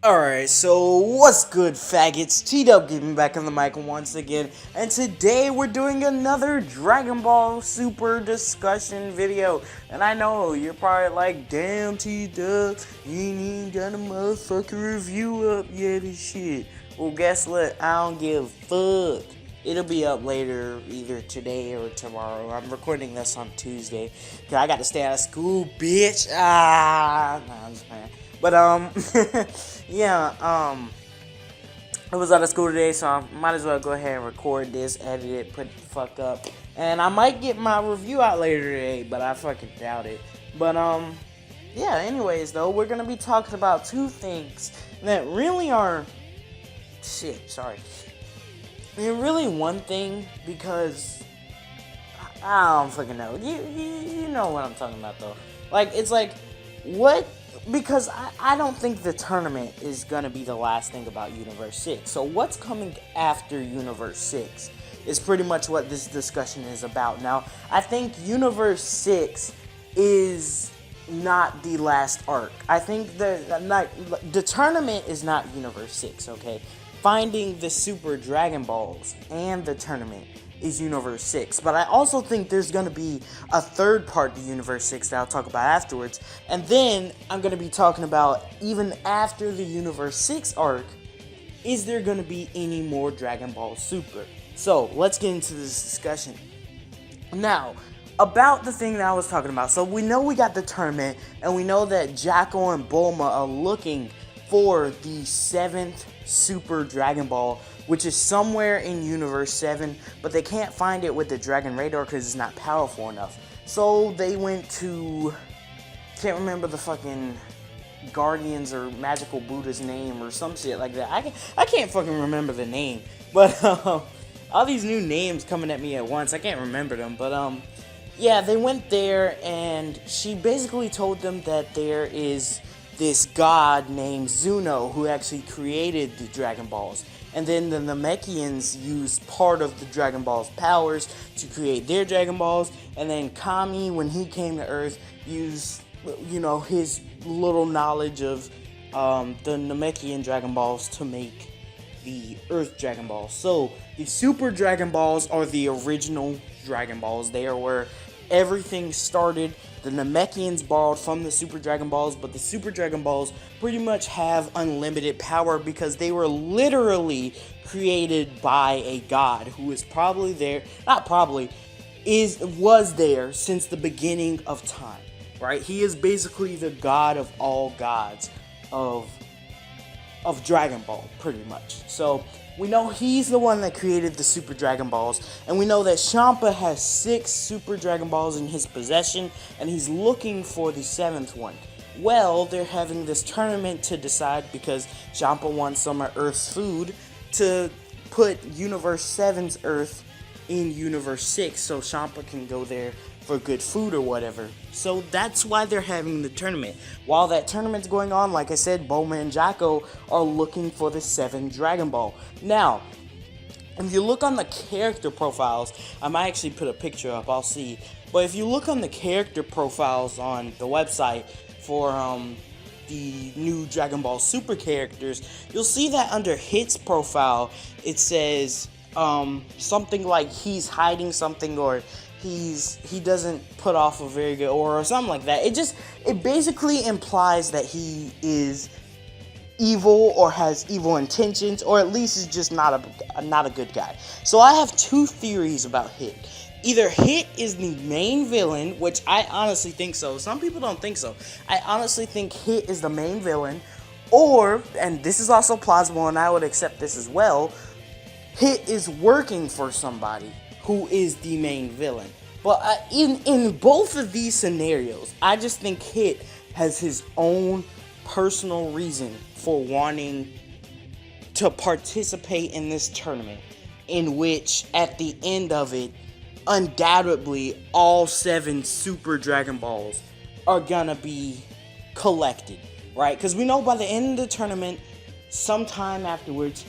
Alright, so what's good, faggots? T-Dub getting back on the mic once again, and today we're doing another Dragon Ball Super discussion video. And I know, you're probably like, damn T-Dub, you ain't even got a motherfucking review up yet and shit. Well, guess what? I don't give a fuck. It'll be up later, either today or tomorrow. I'm recording this on Tuesday, cause I got to stay out of school, bitch. Nah, I'm just playing. But, yeah, I was out of school today, so I might as well go ahead and record this, edit it, put the fuck up. And I might get my review out later today, but I fucking doubt it. But, yeah, anyways, though, we're gonna be talking about two things that really are, they're really one thing, because, I don't fucking know. You know what I'm talking about, though. Like, it's like, what? Because I don't think the tournament is going to be the last thing about Universe 6. So what's coming after Universe 6 is pretty much what this discussion is about. Now, I think Universe 6 is not the last arc. I think the tournament is not Universe 6, okay? Finding the Super Dragon Balls and the tournament is Universe 6. But I also think there's going to be a third part to Universe 6 that I'll talk about afterwards. And then I'm going to be talking about, even after the Universe 6 arc, is there going to be any more Dragon Ball Super? So, let's get into this discussion. Now, about the thing that I was talking about. So, we know we got the tournament, and we know that Jacko and Bulma are looking for the 7th Super Dragon Ball, which is somewhere in Universe 7, but they can't find it with the Dragon Radar because it's not powerful enough. So they went to, can't remember the fucking Guardians or Magical Buddha's name or some shit like that. I can't fucking remember the name, but all these new names coming at me at once, I can't remember them, but yeah, they went there, and she basically told them that there is this god named Zuno who actually created the Dragon Balls. And then the Namekians used part of the Dragon Ball's powers to create their Dragon Balls. And then Kami, when he came to Earth, used, his little knowledge of the Namekian Dragon Balls to make the Earth Dragon Balls. So, the Super Dragon Balls are the original Dragon Balls. They are where everything started. The Namekians borrowed from the Super Dragon Balls, but the Super Dragon Balls pretty much have unlimited power because they were literally created by a god who is probably there, was there since the beginning of time, right? He is basically the god of all gods of Dragon Ball, pretty much. So, we know he's the one that created the Super Dragon Balls, and we know that Champa has 6 Super Dragon Balls in his possession, and he's looking for the 7th one. Well, they're having this tournament to decide because Champa wants some of Earth's food to put Universe 7's Earth in Universe 6 so Champa can go there for good food or whatever. So that's why they're having the tournament. While that tournament's going on, like I said, Bulma and Jacko are looking for the 7th Dragon Ball. Now, if you look on the character profiles, I might actually put a picture up, I'll see. But if you look on the character profiles on the website for the new Dragon Ball Super characters, you'll see that under Hit's profile, it says something like he's hiding something, or he doesn't put off a very good aura or something like that. It basically implies that he is evil or has evil intentions, or at least is just not a good guy. So I have two theories about Hit. Either Hit is the main villain, which I honestly think so. Some people don't think so. I honestly think Hit is the main villain, or, and this is also plausible and I would accept this as well, Hit is working for somebody who is the main villain. But in both of these scenarios, I just think Hit has his own personal reason for wanting to participate in this tournament, in which at the end of it, undoubtedly all 7 Super Dragon Balls are gonna be collected, right? Because we know by the end of the tournament, sometime afterwards,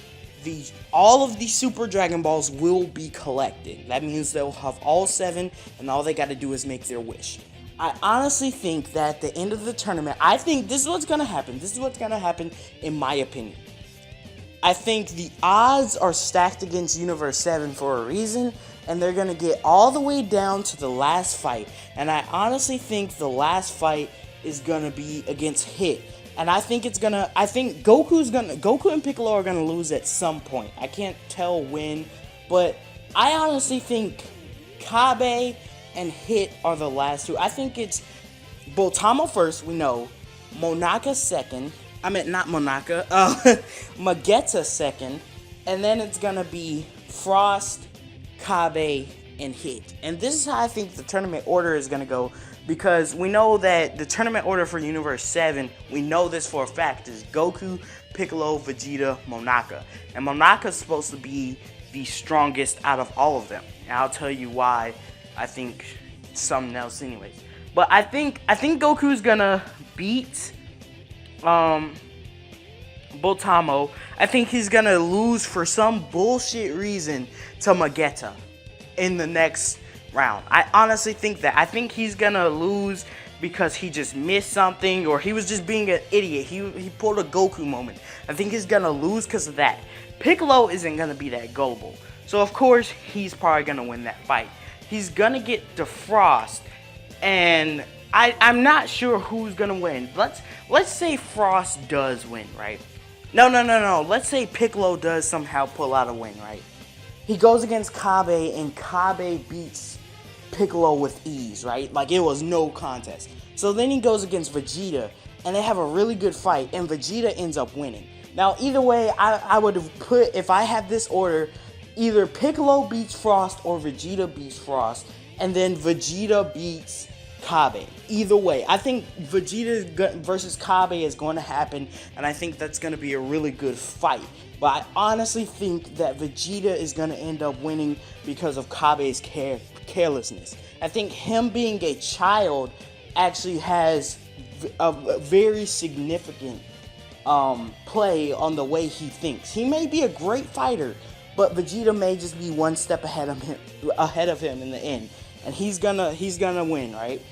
all of the Super Dragon Balls will be collected. That means they'll have all 7, and all they gotta do is make their wish. I honestly think that at the end of the tournament, I think this is what's gonna happen. This is what's gonna happen, in my opinion. I think the odds are stacked against Universe 7 for a reason, and they're going to get all the way down to the last fight. And I honestly think the last fight is going to be against Hit. And I think Goku and Piccolo are going to lose at some point. I can't tell when, but I honestly think Kabe and Hit are the last two. I think it's Boltamo first, we know, Monaka second, I meant not Monaka. Magetta second, and then it's gonna be Frost, Kabe, and Hit. And this is how I think the tournament order is gonna go, because we know that the tournament order for Universe 7, we know this for a fact, is Goku, Piccolo, Vegeta, Monaka. And Monaka's supposed to be the strongest out of all of them. And I'll tell you why I think something else anyways. But I think Goku's gonna beat Boltamo. I think he's gonna lose for some bullshit reason to Magetta in the next round. I honestly think that. I think he's gonna lose because he just missed something, or he was just being an idiot. He pulled a Goku moment. I think he's gonna lose because of that. Piccolo isn't gonna be that gullible, so of course he's probably gonna win that fight. He's gonna get Defrost, and I'm not sure who's gonna win. Let's say Frost does win, right? No. Let's say Piccolo does somehow pull out a win, right? He goes against Kabe, and Kabe beats Piccolo with ease, right? Like, it was no contest. So then he goes against Vegeta, and they have a really good fight, and Vegeta ends up winning. Now, either way, I would have put, if I had this order, either Piccolo beats Frost or Vegeta beats Frost, and then Vegeta beats Kabe. Either way, I think Vegeta versus Kabe is going to happen, and I think that's going to be a really good fight. But I honestly think that Vegeta is going to end up winning because of Kabe's carelessness. I think him being a child actually has a very significant play on the way he thinks. He may be a great fighter, but Vegeta may just be one step ahead of him in the end, and he's gonna win, right?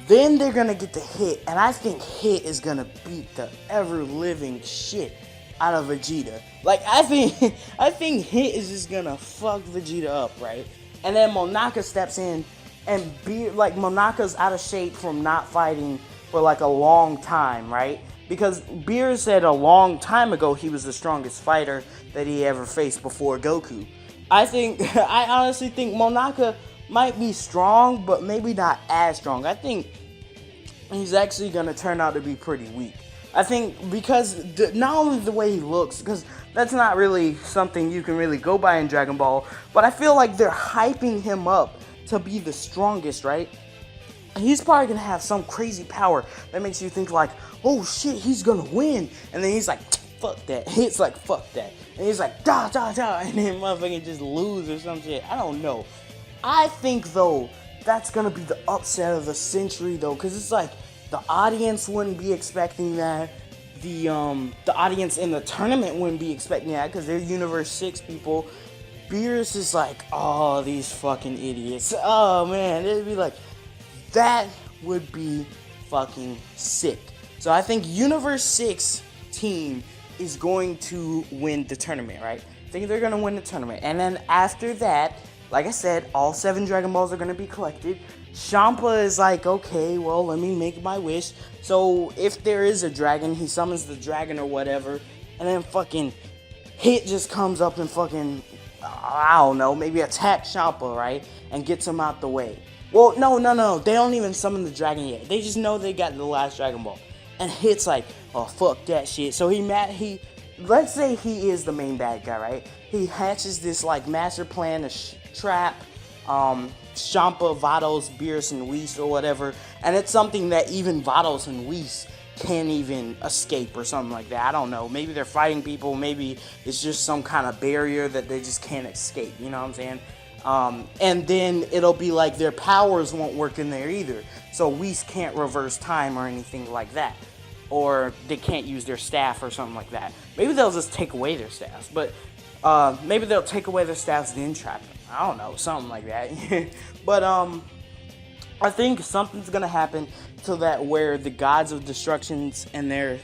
Then they're gonna get the Hit, and I think Hit is gonna beat the ever living shit out of Vegeta. Like, I think Hit is just gonna fuck Vegeta up, right? And then Monaka steps in, and Monaka's out of shape from not fighting for like a long time, right? Because Beer said a long time ago he was the strongest fighter that he ever faced before Goku. I honestly think Monaka might be strong, but maybe not as strong. I think he's actually going to turn out to be pretty weak. I think because not only the way he looks, because that's not really something you can really go by in Dragon Ball, but I feel like they're hyping him up to be the strongest, right? He's probably going to have some crazy power that makes you think like, oh shit, he's going to win. And then he's like, fuck that. It's like, fuck that. And he's like, da, da, da. And then motherfucking just lose or some shit. I don't know. I think, though, that's going to be the upset of the century, though. Because it's like, the audience wouldn't be expecting that. The audience in the tournament wouldn't be expecting that. Because they're Universe 6 people. Beerus is like, oh, these fucking idiots. Oh, man. It'd be like, that would be fucking sick. So I think Universe 6 team is going to win the tournament, right? I think they're going to win the tournament. And then after that, like I said, all 7 Dragon Balls are going to be collected. Champa is like, okay, well, let me make my wish. So if there is a dragon, he summons the dragon or whatever. And then fucking Hit just comes up and fucking, I don't know, maybe attack Champa, right? And gets him out the way. Well, no. They don't even summon the dragon yet. They just know they got the last Dragon Ball. And Hit's like, oh, fuck that shit. So let's say he is the main bad guy, right? He hatches this, like, master plan to trap Champa, Vados, Beerus, and Whis or whatever. And it's something that even Vados and Whis can't even escape or something like that. I don't know. Maybe they're fighting people. Maybe it's just some kind of barrier that they just can't escape. You know what I'm saying? And then it'll be like their powers won't work in there either. So Whis can't reverse time or anything like that. Or they can't use their staff or something like that. Maybe they'll just take away their staffs. But maybe they'll take away their staffs then trap them. I don't know, something like that. But I think something's gonna happen so that where the gods of destructions and their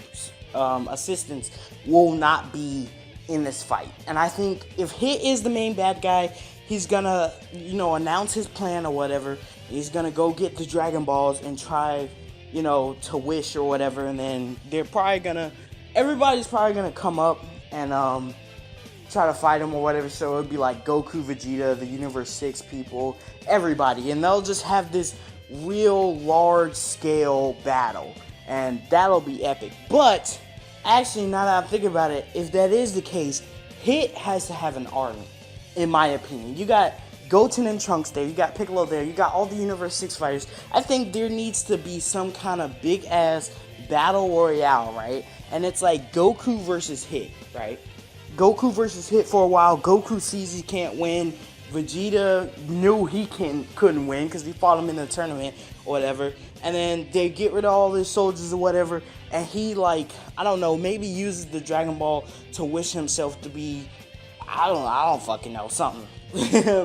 assistants will not be in this fight. And I think if Hit is the main bad guy, he's gonna, announce his plan or whatever. He's gonna go get the Dragon Balls and try, to wish or whatever. And then everybody's probably gonna come up and try to fight him or whatever. So it'd be like Goku, Vegeta, the Universe 6 people, everybody, and they'll just have this real large scale battle, and that'll be epic. But actually, now that I'm thinking about it, if that is the case, Hit has to have an army, in my opinion. You got Goten and Trunks there, you got Piccolo there, you got all the Universe 6 fighters. I think there needs to be some kind of big ass battle royale, right? And it's like Goku versus Hit, right? Goku versus Hit for a while. Goku sees he can't win. Vegeta knew he couldn't win because he fought him in the tournament or whatever. And then they get rid of all his soldiers or whatever. And he, I don't know, maybe uses the Dragon Ball to wish himself to be, I don't fucking know, something.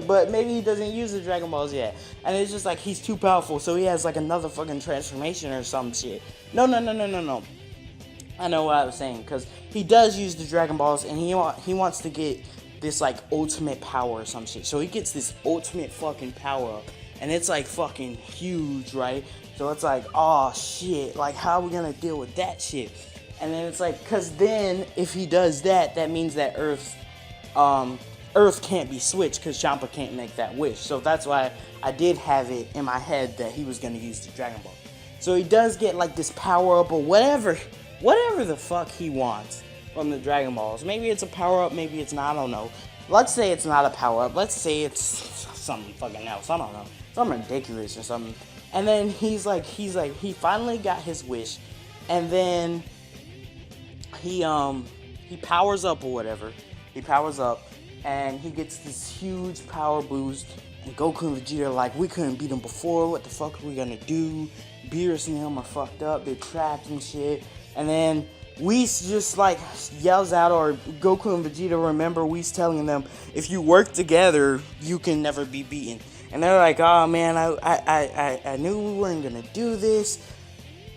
But maybe he doesn't use the Dragon Balls yet. And it's just like he's too powerful, so he has another fucking transformation or some shit. No. I know what I was saying, because he does use the Dragon Balls, and he wants to get this, ultimate power or some shit. So he gets this ultimate fucking power up, and it's, fucking huge, right? So it's oh, shit, how are we gonna deal with that shit? And then it's because then, if he does that, that means that Earth can't be switched, because Champa can't make that wish. So that's why I did have it in my head that he was gonna use the Dragon Ball. So he does get, this power up or whatever the fuck he wants from the Dragon Balls. Maybe it's a power-up, maybe it's not, I don't know. Let's say it's not a power-up. Let's say it's something fucking else, I don't know. Something ridiculous or something. And then he finally got his wish. And then he powers up or whatever. He powers up and he gets this huge power boost. And Goku and Vegeta are like, we couldn't beat him before, what the fuck are we gonna do? Beerus and him are fucked up, they're trapped and shit. And then Whis just yells out, or Goku and Vegeta remember Whis telling them, if you work together, you can never be beaten. And they're like, oh man, I knew we weren't gonna do this,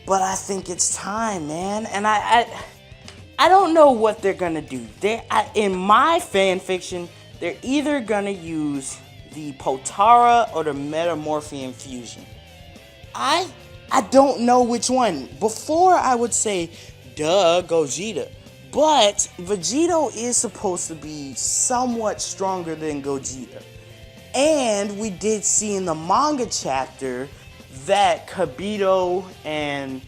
but I think it's time, man. And I don't know what they're gonna do. In my fan fiction, they're either gonna use the Potara or the Metamorphian fusion. I don't know which one. Before I would say, duh, Gogeta. But Vegito is supposed to be somewhat stronger than Gogeta. And we did see in the manga chapter that Kibito and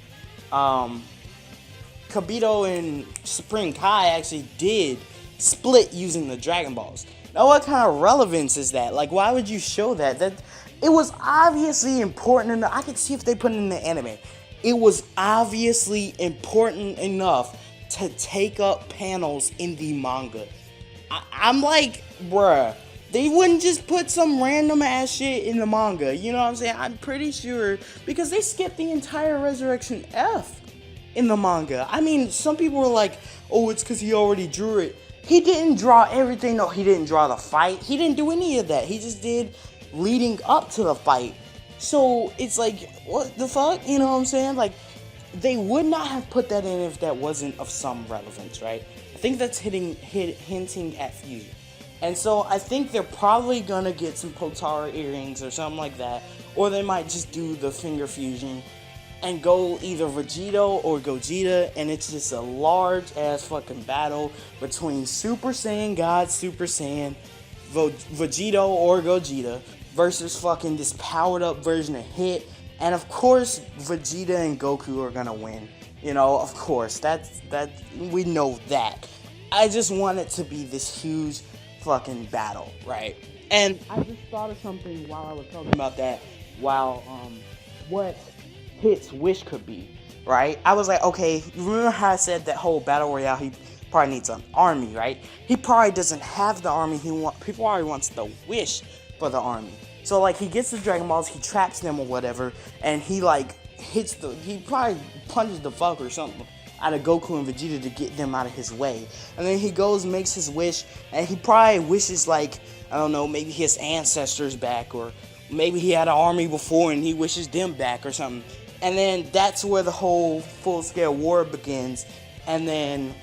Supreme Kai actually did split using the Dragon Balls. Now what kind of relevance is that? Why would you show that? It was obviously important enough. I could see if they put it in the anime. It was obviously important enough to take up panels in the manga. I'm like, bruh, they wouldn't just put some random ass shit in the manga. You know what I'm saying? I'm pretty sure, because they skipped the entire Resurrection F in the manga. I mean, some people were like, oh, it's because he already drew it. He didn't draw everything. No, he didn't draw the fight. He didn't do any of that. He just did leading up to the fight. So it's what the fuck? You know what I'm saying? They would not have put that in if that wasn't of some relevance, right? I think that's hinting at fusion. And so I think they're probably gonna get some Potara earrings or something like that. Or they might just do the finger fusion and go either Vegito or Gogeta, and it's just a large ass fucking battle between Super Saiyan God, Super Saiyan, Vegito or Gogeta versus fucking this powered up version of Hit. And of course Vegeta and Goku are gonna win. Of course, that we know that. I just want it to be this huge fucking battle, right? And I just thought of something while I was talking about that, what Hit's wish could be, right? I was like, okay, remember how I said that whole battle royale, he probably needs an army, right? He probably doesn't have the army he probably wants the wish for the army. So he gets the Dragon Balls, he traps them or whatever, and he he probably punches the fuck or something out of Goku and Vegeta to get them out of his way. And then he goes, makes his wish, and he probably wishes I don't know, maybe his ancestors back or maybe he had an army before and he wishes them back or something. And then that's where the whole full-scale war begins. And then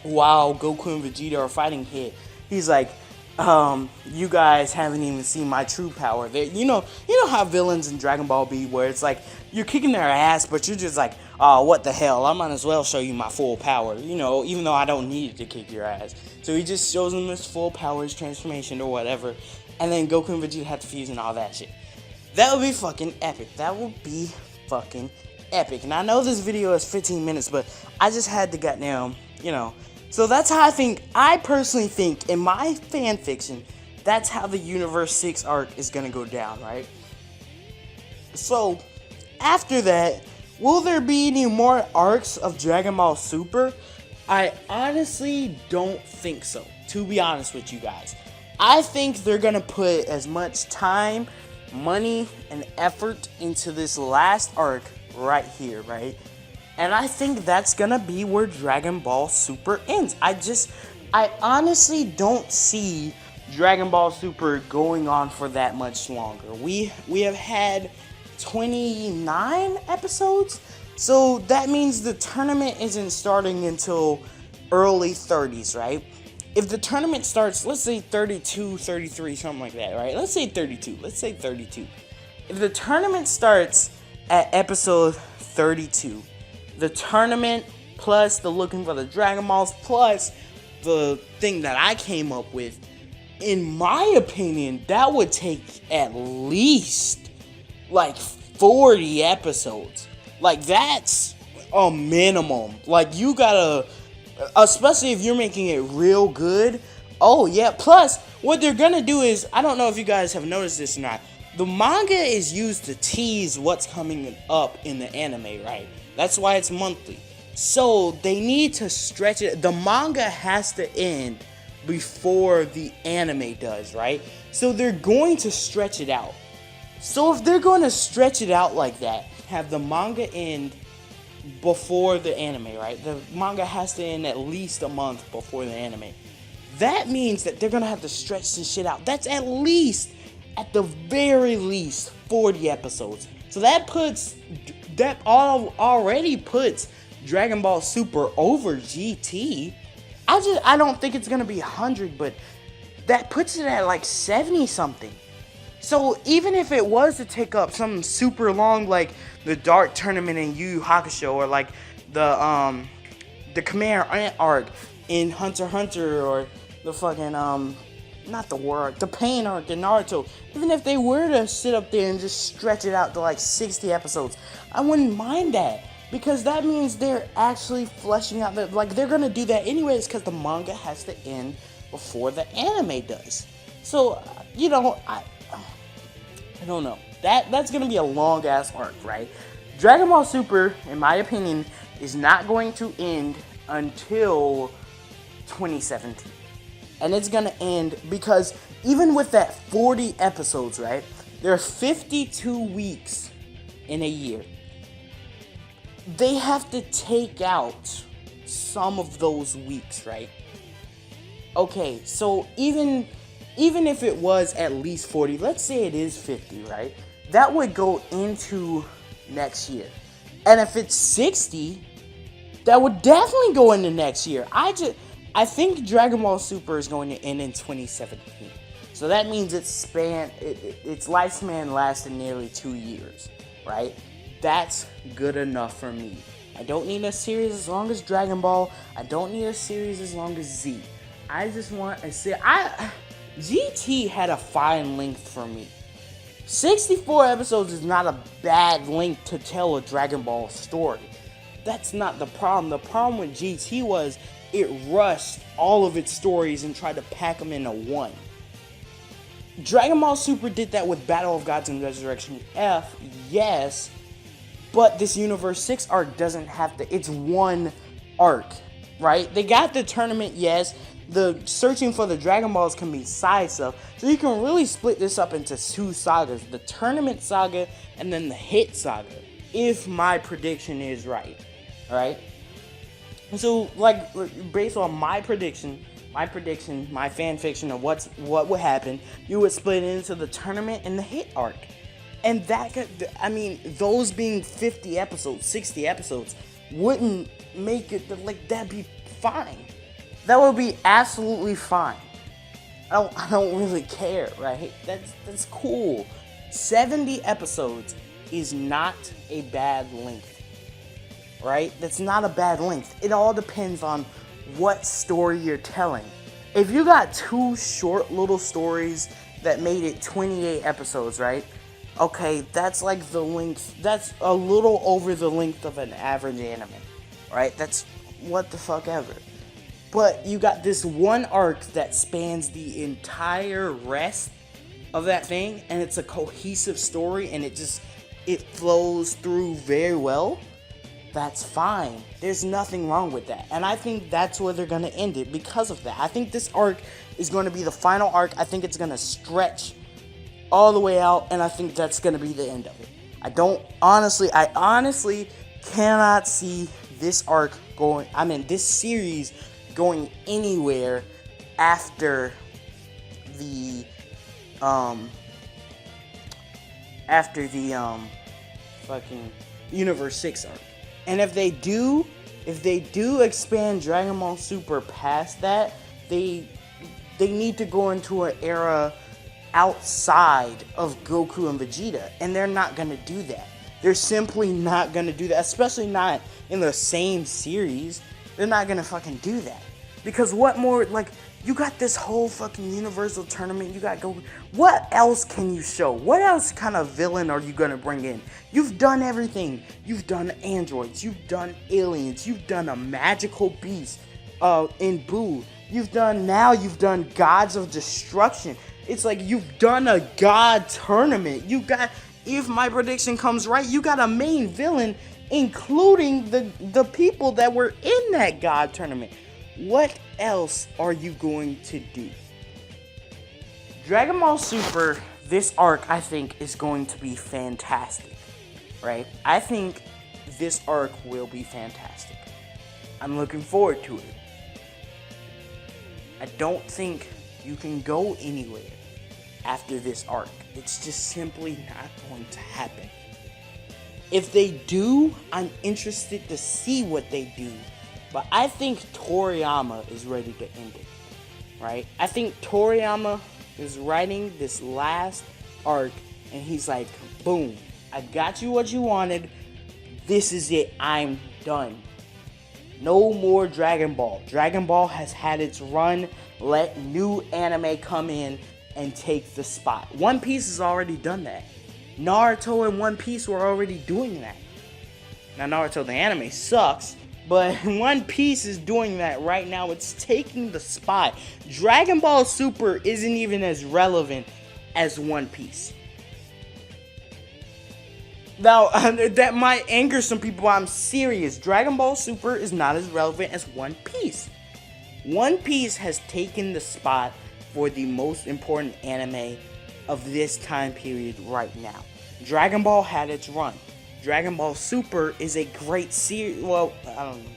while Goku and Vegeta are fighting hit, he's like, you guys haven't even seen my true power. You know how villains in Dragon Ball be, where it's like you're kicking their ass, but you're just like, oh, what the hell? I might as well show you my full power, even though I don't need it to kick your ass. So he just shows them his full power, his transformation or whatever, and then Goku and Vegeta have to fuse and all that shit. That would be fucking epic. That would be fucking epic. And I know this video is 15 minutes, but I just had to goddamn, So that's how I personally think, in my fan fiction, that's how the Universe 6 arc is gonna go down, right? So, after that, will there be any more arcs of Dragon Ball Super? I honestly don't think so, to be honest with you guys. I think they're gonna put as much time, money, and effort into this last arc right here, right? And I think that's gonna be where Dragon Ball Super ends. I honestly don't see Dragon Ball Super going on for that much longer. We have had 29 episodes, so that means the tournament isn't starting until early 30s, right? If the tournament starts, let's say 32, 33, something like that, right? Let's say 32. If the tournament starts at episode 32, the tournament plus the looking for the Dragon Balls plus the thing that I came up with, in my opinion, that would take at least like 40 episodes. Like, that's a minimum. Like, you gotta, especially if you're making it real good. Oh yeah, plus what they're gonna do is, I don't know if you guys have noticed this or not, the manga is used to tease what's coming up in the anime, right? That's why it's monthly. So they need to stretch it. The manga has to end before the anime does, right? So they're going to stretch it out. So if they're going to stretch it out like that, have the manga end before the anime, right? The manga has to end at least a month before the anime. That means that they're going to have to stretch this shit out. That's at the very least, 40 episodes. So that already puts Dragon Ball Super over GT. I don't think it's gonna be 100, but that puts it at like 70 something. So even if it was to take up something super long, like the Dark Tournament in Yu Yu Hakusho, or like the Khmer Ant arc in Hunter x Hunter, or the fucking not the war arc, the Pain arc in Naruto, even if they were to sit up there and just stretch it out to like 60 episodes, I wouldn't mind that. Because that means they're actually fleshing out they're gonna do that anyways, because the manga has to end before the anime does. So, I don't know. That's gonna be a long ass arc, right? Dragon Ball Super, in my opinion, is not going to end until 2017. And it's gonna end because even with that 40 episodes, right? There are 52 weeks in a year. They have to take out some of those weeks, right? Okay, so even if it was at least 40, let's say it is 50, right? That would go into next year. And if it's 60, that would definitely go into next year. I think Dragon Ball Super is going to end in 2017. So that means its lifespan lasted nearly 2 years, right? That's good enough for me. I don't need a series as long as Dragon Ball. I don't need a series as long as Z. I just want a series. GT had a fine length for me. 64 episodes is not a bad length to tell a Dragon Ball story. That's not the problem. The problem with GT was it rushed all of its stories and tried to pack them into one. Dragon Ball Super did that with Battle of Gods and Resurrection F, yes, but this Universe 6 arc doesn't have to, it's one arc, right? They got the tournament, yes, the searching for the Dragon Balls can be side stuff, so you can really split this up into two sagas, the tournament saga and then the hit saga, if my prediction is right, alright? So, like, based on my prediction, my prediction, my fan fiction of what would happen, you would split it into the tournament and the hit arc. And that could, I mean, those being 50 episodes, 60 episodes, wouldn't make it, like, that'd be fine. That would be absolutely fine. I don't really care, right? That's cool. 70 episodes is not a bad length, right? That's not a bad length. It all depends on what story you're telling. If you got 2 short little stories that made it 28 episodes, right? Okay, that's like the length, that's a little over the length of an average anime, right? That's what the fuck ever. But you got this one arc that spans the entire rest of that thing, and it's a cohesive story, and it flows through very well. That's fine. There's nothing wrong with that. And I think that's where they're going to end it because of that. I think this arc is going to be the final arc. I think it's going to stretch all the way out, and I think that's going to be the end of it. I honestly cannot see this this series going anywhere after the fucking Universe 6 arc. And if they do expand Dragon Ball Super past that, they need to go into an era outside of Goku and Vegeta, and they're not gonna do that. They're simply not gonna do that, especially not in the same series. They're not gonna fucking do that. Because what more, like, you got this whole fucking Universal Tournament, you got Goku. What else can you show? What else kind of villain are you gonna bring in? You've done everything. You've done androids, you've done aliens, you've done a magical beast in Boo. You've done Gods of Destruction. It's like you've done a God tournament. You got, if my prediction comes right, you got a main villain, including the people that were in that God tournament. What else are you going to do? Dragon Ball Super, this arc, I think, is going to be fantastic, right? I think this arc will be fantastic. I'm looking forward to it. I don't think you can go anywhere after this arc. It's just simply not going to happen. If they do, I'm interested to see what they do. But I think Toriyama is ready to end it, right? I think Toriyama is writing this last arc, and he's like, boom, I got you what you wanted. This is it. I'm done. No more Dragon Ball. Dragon Ball has had its run. Let new anime come in and take the spot. One Piece has already done that. Naruto and One Piece were already doing that. Now, Naruto the anime sucks, but One Piece is doing that right now. It's taking the spot. Dragon Ball Super isn't even as relevant as One Piece. Now, that might anger some people, but I'm serious. Dragon Ball Super is not as relevant as One Piece. One Piece has taken the spot for the most important anime of this time period right now. Dragon Ball had its run. Dragon Ball Super is a great series. Well, I don't know.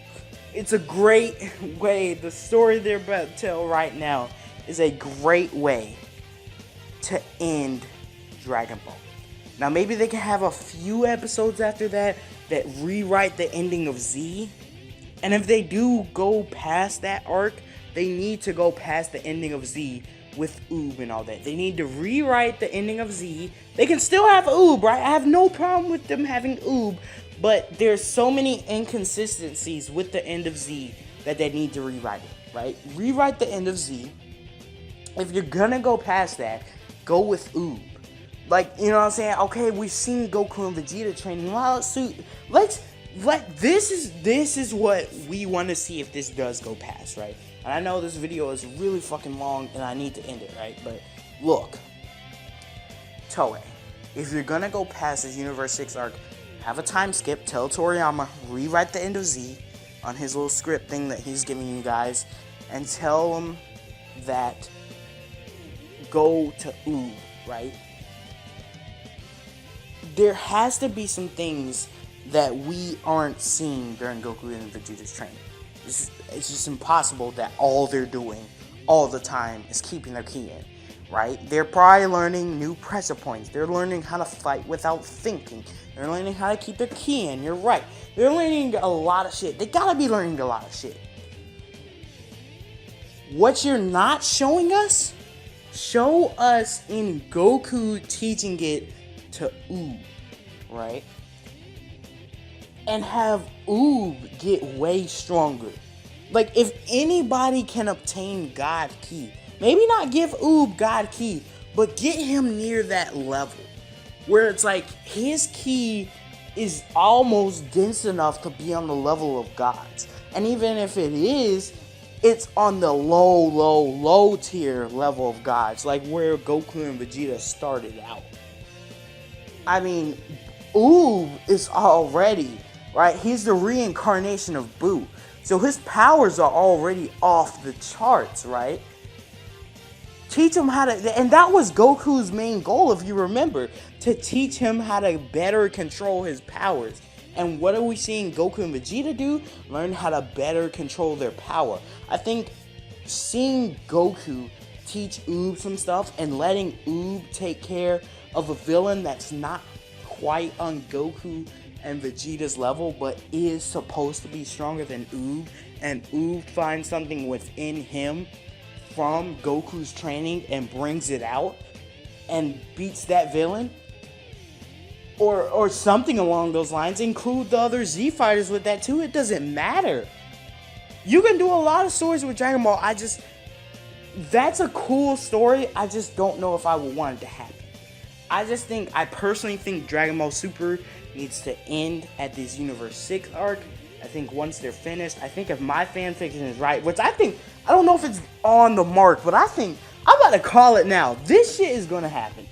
It's a great way. The story they're about to tell right now is a great way to end Dragon Ball. Now, maybe they can have a few episodes after that rewrite the ending of Z. And if they do go past that arc, they need to go past the ending of Z with Oob and all that. They need to rewrite the ending of Z. They can still have Oob, right? I have no problem with them having Oob, but there's so many inconsistencies with the end of Z that they need to rewrite it, right? Rewrite the end of Z. If you're gonna go past that, go with Oob. Like, you know what I'm saying? Okay, we've seen Goku and Vegeta training. Well, so this is what we want to see if this does go past, right? And I know this video is really fucking long and I need to end it, right? But look, Toei, if you're gonna go past this Universe 6 arc, have a time skip, tell Toriyama, rewrite the end of Z on his little script thing that he's giving you guys, and tell him that go to Oob, right? There has to be some things that we aren't seeing during Goku and Vegeta's training. It's just impossible that all they're doing all the time is keeping their ki in, right? They're probably learning new pressure points. They're learning how to fight without thinking. They're learning how to keep their ki in. You're right. They're learning a lot of shit. They gotta be learning a lot of shit. What you're not showing us, show us in Goku teaching it to Oob, right? And have Oob get way stronger. Like, if anybody can obtain God Ki, maybe not give Oob God Ki, but get him near that level. Where it's like, his ki is almost dense enough to be on the level of gods. And even if it is, it's on the low tier level of gods. Like where Goku and Vegeta started out. I mean, Oob is already, right? He's the reincarnation of Boo. So his powers are already off the charts, right? Teach him how to, and that was Goku's main goal, if you remember, to teach him how to better control his powers. And what are we seeing Goku and Vegeta do? Learn how to better control their power. I think seeing Goku teach Oob some stuff and letting Oob take care of a villain that's not quite on Goku and Vegeta's level, but is supposed to be stronger than Oob, and Oob finds something within him from Goku's training and brings it out and beats that villain, or something along those lines. Include the other Z fighters with that too. It doesn't matter. You can do a lot of stories with Dragon Ball. That's a cool story. I just don't know if I would want it to happen. I personally think Dragon Ball Super needs to end at this Universe 6 arc. I think once they're finished, I think if my fanfiction is right, which I don't know if it's on the mark, but I think, I'm about to call it now. This shit is gonna happen.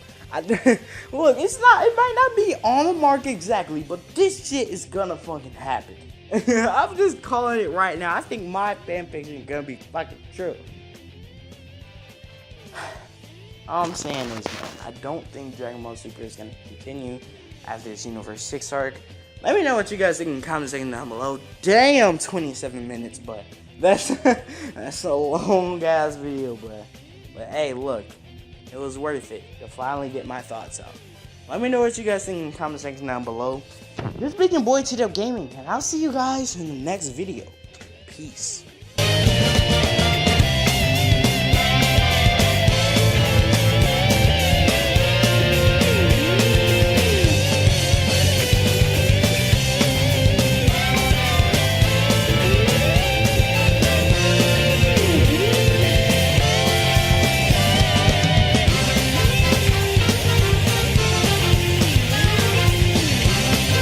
Look, it might not be on the mark exactly, but this shit is gonna fucking happen. I'm just calling it right now. I think my fanfiction is gonna be fucking true. All I'm saying is, man, I don't think Dragon Ball Super is gonna continue after this Universe 6 arc. Let me know what you guys think in the comment section down below. Damn, 27 minutes, but that's a long ass video, but hey, look, it was worth it to finally get my thoughts out. Let me know what you guys think in the comment section down below. This has been your boy TW Gaming, and I'll see you guys in the next video. Peace.